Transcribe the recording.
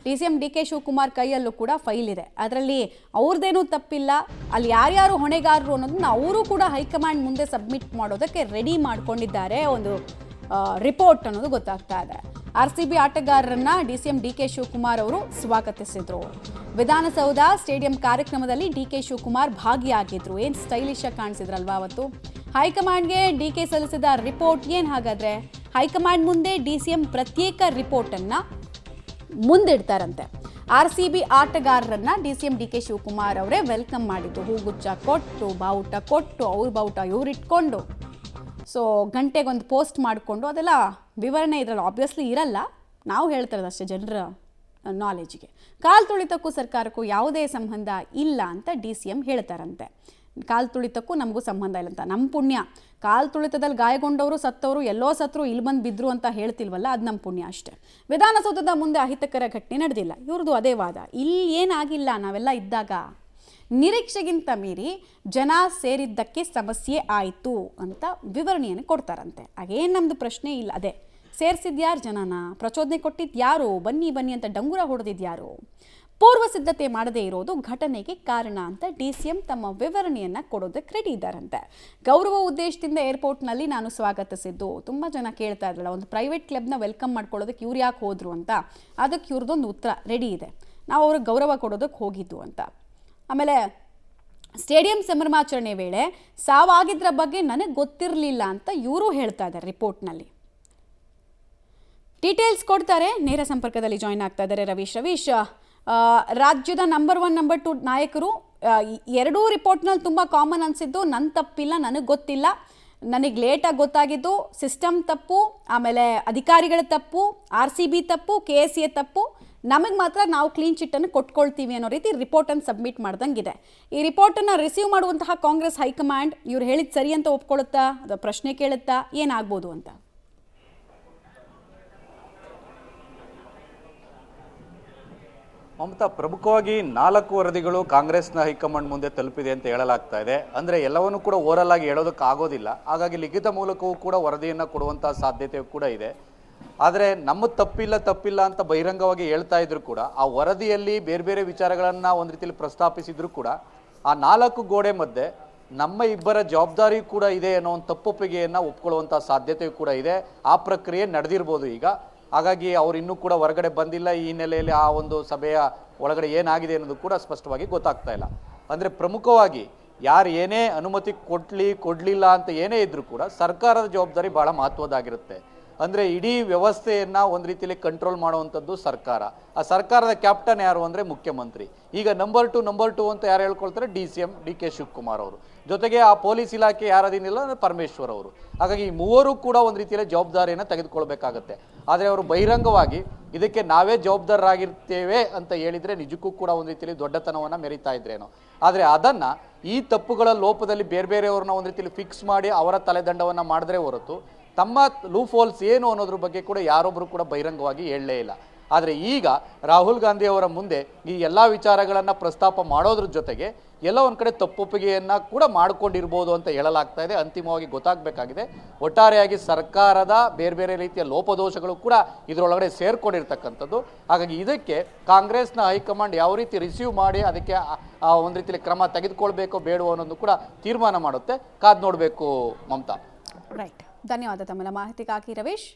DCM DK Shivakumar ಕೈಯಲ್ಲೂ ಕೂಡ file ಇದೆ. ಅದರಲ್ಲಿ ಅವ್ರದ್ದೇನೂ ತಪ್ಪಿಲ್ಲ, ಅಲ್ಲಿ ಯಾರ್ಯಾರು ಹೊಣೆಗಾರರು ಅನ್ನೋದನ್ನ ಅವರು ಕೂಡ ಹೈಕಮಾಂಡ್ ಮುಂದೆ ಸಬ್ಮಿಟ್ ಮಾಡೋದಕ್ಕೆ ರೆಡಿ ಮಾಡ್ಕೊಂಡಿದ್ದಾರೆ. ಒಂದು ರಿಪೋರ್ಟ್ ಅನ್ನೋದು ಗೊತ್ತಾಗ್ತಾ ಇದೆ. RCB ಆಟಗಾರರನ್ನ DCM DK ಶಿವಕುಮಾರ್ ಅವರು ಸ್ವಾಗತಿಸಿದ್ರು. ವಿಧಾನಸೌಧ ಸ್ಟೇಡಿಯಂ ಕಾರ್ಯಕ್ರಮದಲ್ಲಿ DK ಶಿವಕುಮಾರ್ ಭಾಗಿಯಾಗಿದ್ರು. ಏನು ಸ್ಟೈಲಿಶ್ ಆಗಿ ಕಾಣಿಸಿದ್ರಲ್ವಾ ಅವತ್ತು. ಹೈಕಮಾಂಡ್ಗೆ DK ಸಲ್ಲಿಸಿದ ರಿಪೋರ್ಟ್ ಏನು ಹಾಗಾದ್ರೆ? ಹೈಕಮಾಂಡ್ ಮುಂದೆ DCM ಪ್ರತ್ಯೇಕ ರಿಪೋರ್ಟನ್ನು ಮುಂದಿಡ್ತಾರಂತೆ. RCB ಆಟಗಾರರನ್ನ DCM DK ಶಿವಕುಮಾರ್ ಅವರೇ ವೆಲ್ಕಮ್ ಮಾಡಿದ್ದು. ಹೂಗುಚ್ಚ ಕೊಟ್ಟು, ಬಾವುಟ ಕೊಟ್ಟು, ಅವ್ರ ಬಾವುಟ ಇವ್ರಿಟ್ಕೊಂಡು, ಸೊ ಗಂಟೆಗೊಂದು ಪೋಸ್ಟ್ ಮಾಡಿಕೊಂಡು ಅದೆಲ್ಲ ವಿವರಣೆ ಇದರಲ್ಲಿ ಆಬ್ವಿಯಸ್ಲಿ ಇರಲ್ಲ. ನಾವು ಹೇಳ್ತಾ ಇರೋದು ಅಷ್ಟೇ ಜನರ ನಾಲೆಜಿಗೆ. ಕಾಲು ತುಳಿತಕ್ಕೂ ಸರ್ಕಾರಕ್ಕೂ ಯಾವುದೇ ಸಂಬಂಧ ಇಲ್ಲ ಅಂತ DCM ಹೇಳ್ತಾರಂತೆ. ಕಾಲು ತುಳಿತಕ್ಕೂ ನಮಗೂ ಸಂಬಂಧ ಇಲ್ಲ ಅಂತ. ನಮ್ಮ ಪುಣ್ಯ, ಕಾಲು ತುಳಿತದಲ್ಲಿ ಗಾಯಗೊಂಡವರು ಸತ್ತವರು ಎಲ್ಲೋ ಸತ್ರು ಇಲ್ಲಿ ಬಂದು ಬಿದ್ದರು ಅಂತ ಹೇಳ್ತಿಲ್ವಲ್ಲ, ಅದು ನಮ್ಮ ಪುಣ್ಯ ಅಷ್ಟೇ. ವಿಧಾನಸೌಧದ ಮುಂದೆ ಅಹಿತಕರ ಘಟನೆ ನಡೆದಿಲ್ಲ, ಇವ್ರದ್ದು ಅದೇ ವಾದ. ಇಲ್ಲಿ ಏನಾಗಿಲ್ಲ, ನಾವೆಲ್ಲ ಇದ್ದಾಗ ನಿರೀಕ್ಷೆಗಿಂತ ಮೀರಿ ಜನ ಸೇರಿದ್ದಕ್ಕೆ ಸಮಸ್ಯೆ ಆಯಿತು ಅಂತ ವಿವರಣೆಯನ್ನು ಕೊಡ್ತಾರಂತೆ. ಹಾಗೇನು ನಮ್ಮದು ಪ್ರಶ್ನೆ ಇಲ್ಲ, ಅದೇ ಸೇರಿಸಿದ್ಯಾರು ಜನನ, ಪ್ರಚೋದನೆ ಕೊಟ್ಟಿದ್ದು ಯಾರು, ಬನ್ನಿ ಬನ್ನಿ ಅಂತ ಡಂಗುರ ಹೊಡೆದಿದ್ಯಾರು, ಪೂರ್ವ ಸಿದ್ಧತೆ ಮಾಡದೇ ಇರೋದು ಘಟನೆಗೆ ಕಾರಣ ಅಂತ DCM ತಮ್ಮ ವಿವರಣೆಯನ್ನು ಕೊಡೋದಕ್ಕೆ ರೆಡಿ ಇದ್ದಾರಂತೆ. ಗೌರವ ಉದ್ದೇಶದಿಂದ ಏರ್ಪೋರ್ಟ್ನಲ್ಲಿ ನಾನು ಸ್ವಾಗತಿಸಿದ್ದು. ತುಂಬ ಜನ ಕೇಳ್ತಾ ಇದ್ರಲ್ಲ, ಒಂದು ಪ್ರೈವೇಟ್ ಕ್ಲಬ್ನ ವೆಲ್ಕಮ್ ಮಾಡ್ಕೊಳ್ಳೋದಕ್ಕೆ ಇವ್ರು ಯಾಕೆ ಹೋದ್ರು ಅಂತ. ಅದಕ್ಕೆ ಇವ್ರದ್ದೊಂದು ಉತ್ತರ ರೆಡಿ ಇದೆ. ನಾವು ಅವ್ರಿಗೆ ಗೌರವ ಕೊಡೋದಕ್ಕೆ ಹೋಗಿದ್ದು ಅಂತ. ಆಮೇಲೆ ಸ್ಟೇಡಿಯಂ ಸಂಭ್ರಮಾಚರಣೆ ವೇಳೆ ಸಾವಾಗಿದ್ರ ಬಗ್ಗೆ ನನಗೆ ಗೊತ್ತಿರಲಿಲ್ಲ ಅಂತ ಇವರು ಹೇಳ್ತಾ ಇದ್ದಾರೆ ರಿಪೋರ್ಟ್ನಲ್ಲಿ. ಡೀಟೇಲ್ಸ್ ಕೊಡ್ತಾರೆ. ನೇರ ಸಂಪರ್ಕದಲ್ಲಿ ಜಾಯ್ನ್ ಆಗ್ತಾ ಇದ್ದಾರೆ ರವೀಶ್. ರಾಜ್ಯದ ನಂಬರ್ 1 ನಂಬರ್ 2 ನಾಯಕರು ಎರಡೂ ರಿಪೋರ್ಟ್ನಲ್ಲಿ ತುಂಬ ಕಾಮನ್ ಅನಿಸಿದ್ದು, ನನ್ನ ತಪ್ಪಿಲ್ಲ, ನನಗೆ ಗೊತ್ತಿಲ್ಲ, ನನಗೆ ಲೇಟಾಗಿ ಗೊತ್ತಾಗಿದ್ದು, ಸಿಸ್ಟಮ್ ತಪ್ಪು, ಆಮೇಲೆ ಅಧಿಕಾರಿಗಳ ತಪ್ಪು, RCB ತಪ್ಪು, KSA ತಪ್ಪು, ನಮಗೆ ಮಾತ್ರ ನಾವು ಕ್ಲೀನ್ ಚಿಟ್ಟನ್ನು ಕೊಟ್ಕೊಳ್ತೀವಿ ಅನ್ನೋ ರೀತಿ ರಿಪೋರ್ಟನ್ನು ಸಬ್ಮಿಟ್ ಮಾಡ್ದಂಗಿದೆ. ಈ ರಿಪೋರ್ಟನ್ನು ರಿಸೀವ್ ಮಾಡುವಂತಹ ಕಾಂಗ್ರೆಸ್ ಹೈಕಮಾಂಡ್ ಇವ್ರು ಹೇಳಿದ ಸರಿ ಅಂತ ಒಪ್ಕೊಳ್ಳುತ್ತಾ, ಅದು ಪ್ರಶ್ನೆ ಕೇಳುತ್ತಾ, ಏನಾಗ್ಬೋದು ಅಂತ? ಮಮತಾ, ಪ್ರಮುಖವಾಗಿ 4 ವರದಿಗಳು ಕಾಂಗ್ರೆಸ್ನ ಹೈಕಮಾಂಡ್ ಮುಂದೆ ತಲುಪಿದೆ ಅಂತ ಹೇಳಲಾಗ್ತಾ ಇದೆ. ಅಂದರೆ ಎಲ್ಲವನ್ನೂ ಕೂಡ ಓರಲ್ ಆಗಿ ಹೇಳೋದಕ್ಕೆ ಆಗೋದಿಲ್ಲ. ಹಾಗಾಗಿ ಲಿಖಿತ ಮೂಲಕವೂ ಕೂಡ ವರದಿಯನ್ನು ಕೊಡುವಂಥ ಸಾಧ್ಯತೆ ಕೂಡ ಇದೆ. ಆದರೆ ನಮ್ಮ ತಪ್ಪಿಲ್ಲ ಅಂತ ಬಹಿರಂಗವಾಗಿ ಹೇಳ್ತಾ ಇದ್ರು ಕೂಡ, ಆ ವರದಿಯಲ್ಲಿ ಬೇರೆ ಬೇರೆ ವಿಚಾರಗಳನ್ನು ಒಂದು ರೀತಿಯಲ್ಲಿ ಪ್ರಸ್ತಾಪಿಸಿದ್ರು ಕೂಡ, ಆ 4 ಗೋಡೆ ಮಧ್ಯೆ ನಮ್ಮ ಇಬ್ಬರ ಜವಾಬ್ದಾರಿ ಕೂಡ ಇದೆ ಅನ್ನೋ ಒಂದು ತಪ್ಪೊಪ್ಪಿಗೆಯನ್ನು ಒಪ್ಕೊಳ್ಳುವಂಥ ಸಾಧ್ಯತೆಯೂ ಕೂಡ ಇದೆ. ಆ ಪ್ರಕ್ರಿಯೆ ನಡೆದಿರ್ಬೋದು ಈಗ. ಹಾಗಾಗಿ ಅವ್ರು ಇನ್ನೂ ಕೂಡ ಹೊರಗಡೆ ಬಂದಿಲ್ಲ. ಈ ಹಿನ್ನೆಲೆಯಲ್ಲಿ ಆ ಒಂದು ಸಭೆಯ ಒಳಗಡೆ ಏನಾಗಿದೆ ಅನ್ನೋದು ಕೂಡ ಸ್ಪಷ್ಟವಾಗಿ ಗೊತ್ತಾಗ್ತಾ ಇಲ್ಲ. ಅಂದರೆ ಪ್ರಮುಖವಾಗಿ ಯಾರು ಏನೇ ಅನುಮತಿ ಕೊಡಲಿಲ್ಲ ಅಂತ ಏನೇ ಇದ್ರೂ ಕೂಡ ಸರ್ಕಾರದ ಜವಾಬ್ದಾರಿ ಭಾಳ ಮಹತ್ವದಾಗಿರುತ್ತೆ. ಅಂದರೆ ಇಡೀ ವ್ಯವಸ್ಥೆಯನ್ನು ಒಂದು ರೀತಿಯಲ್ಲಿ ಕಂಟ್ರೋಲ್ ಮಾಡುವಂಥದ್ದು ಸರ್ಕಾರ. ಆ ಸರ್ಕಾರದ ಕ್ಯಾಪ್ಟನ್ ಯಾರು ಅಂದರೆ ಮುಖ್ಯಮಂತ್ರಿ. ಈಗ ನಂಬರ್ 2 ಅಂತ ಯಾರು ಹೇಳ್ಕೊಳ್ತಾರೆ? DCM DK ಶಿವಕುಮಾರ್ ಅವರು. ಜೊತೆಗೆ ಆ ಪೊಲೀಸ್ ಇಲಾಖೆ ಯಾರದಿನಿಲ್ಲ ಅಂದರೆ ಪರಮೇಶ್ವರ್ ಅವರು. ಹಾಗಾಗಿ ಈ ಮೂವರು ಕೂಡ ಒಂದು ರೀತಿಯಲ್ಲಿ ಜವಾಬ್ದಾರಿಯನ್ನು ತೆಗೆದುಕೊಳ್ಬೇಕಾಗತ್ತೆ. ಆದರೆ ಅವರು ಬಹಿರಂಗವಾಗಿ ಇದಕ್ಕೆ ನಾವೇ ಜವಾಬ್ದಾರರಾಗಿರ್ತೇವೆ ಅಂತ ಹೇಳಿದರೆ ನಿಜಕ್ಕೂ ಕೂಡ ಒಂದು ರೀತಿಯಲ್ಲಿ ದೊಡ್ಡತನವನ್ನು ಮೆರೀತಾ ಇದ್ರೇನೋ. ಆದರೆ ಅದನ್ನು ಈ ತಪ್ಪುಗಳ ಲೋಪದಲ್ಲಿ ಬೇರೆ ಬೇರೆಯವ್ರನ್ನ ಒಂದು ರೀತಿಯಲ್ಲಿ ಫಿಕ್ಸ್ ಮಾಡಿ ಅವರ ತಲೆದಂಡವನ್ನು ಮಾಡಿದ್ರೆ ಹೊರತು ತಮ್ಮ ಲೂಪ್ ಹೋಲ್ಸ್ ಏನು ಅನ್ನೋದ್ರ ಬಗ್ಗೆ ಕೂಡ ಯಾರೊಬ್ಬರು ಕೂಡ ಬಹಿರಂಗವಾಗಿ ಹೇಳಲೇ ಇಲ್ಲ. ಆದರೆ ಈಗ ರಾಹುಲ್ ಗಾಂಧಿ ಅವರ ಮುಂದೆ ಈ ಎಲ್ಲ ವಿಚಾರಗಳನ್ನು ಪ್ರಸ್ತಾಪ ಮಾಡೋದ್ರ ಜೊತೆಗೆ ಎಲ್ಲ ಒಂದು ಕಡೆ ತಪ್ಪೊಪ್ಪಿಗೆಯನ್ನು ಕೂಡ ಮಾಡ್ಕೊಂಡಿರ್ಬೋದು ಅಂತ ಹೇಳಲಾಗ್ತಾ ಇದೆ. ಅಂತಿಮವಾಗಿ ಗೊತ್ತಾಗಬೇಕಾಗಿದೆ. ಒಟ್ಟಾರೆಯಾಗಿ ಸರ್ಕಾರದ ಬೇರೆ ಬೇರೆ ರೀತಿಯ ಲೋಪದೋಷಗಳು ಕೂಡ ಇದರೊಳಗಡೆ ಸೇರ್ಕೊಂಡಿರ್ತಕ್ಕಂಥದ್ದು. ಹಾಗಾಗಿ ಇದಕ್ಕೆ ಕಾಂಗ್ರೆಸ್ನ ಹೈಕಮಾಂಡ್ ಯಾವ ರೀತಿ ರಿಸೀವ್ ಮಾಡಿ ಅದಕ್ಕೆ ಒಂದು ರೀತಿಯಲ್ಲಿ ಕ್ರಮ ತೆಗೆದುಕೊಳ್ಬೇಕೋ ಬೇಡವೋ ಅನ್ನೋದು ಕೂಡ ತೀರ್ಮಾನ ಮಾಡುತ್ತೆ. ಕಾದು ನೋಡಬೇಕು ಮಮತಾ. ರೈಟ್, ಧನ್ಯವಾದ ತಮ್ಮ ಮಾಹಿತಿಗಾಗಿ ರವೀಶ್.